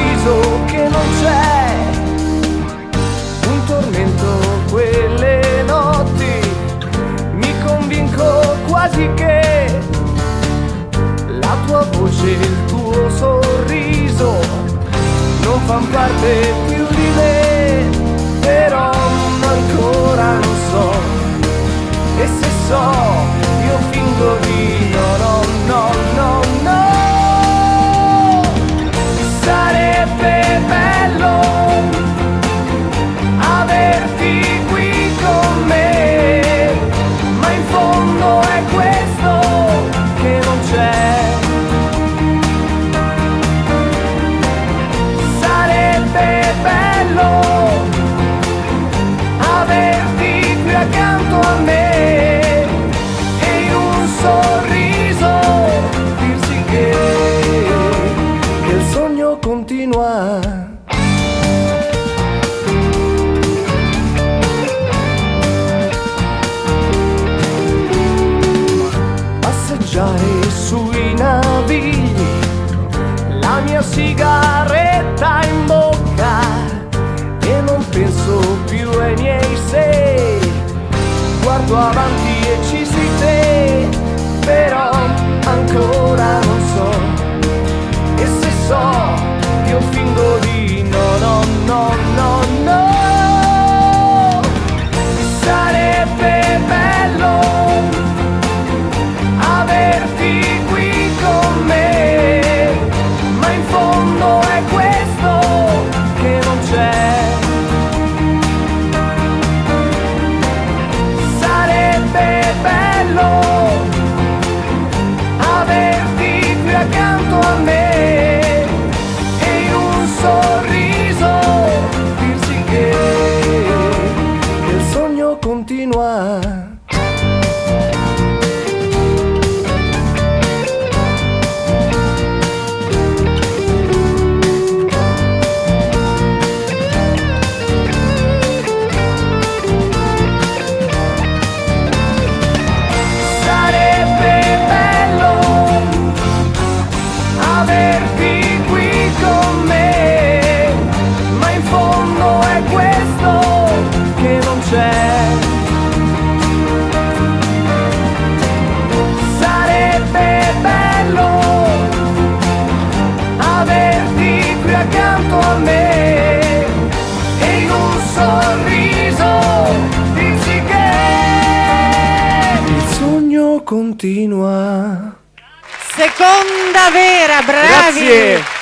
sorriso che non c'è, un tormento quelle notti, mi convinco quasi che la tua voce, il tuo sorriso non fan parte più di me, però ancora non so, e se so io fingo di no. Sarebbe bello averti qui con me, ma in fondo è questo che non c'è. Sarebbe bello averti qui accanto a me e in un sorriso dirsi che il sogno continua. Passeggiare sui navigli, la mia sigaretta in bocca e non penso più ai miei sei, guardo avanti e ci sei te, però ancora non so, e se so io fingo di no. Sarebbe bello averti qui con me, ma in fondo è questo che non c'è. Sarebbe bello averti qui accanto a me e in un sorriso dirsi che il sogno continua. Averti qui con me, ma in fondo è questo che non c'è. Sarebbe bello averti qui accanto a me e in un sorriso dirsi che il sogno continua. Seconda vera, bravi! Grazie!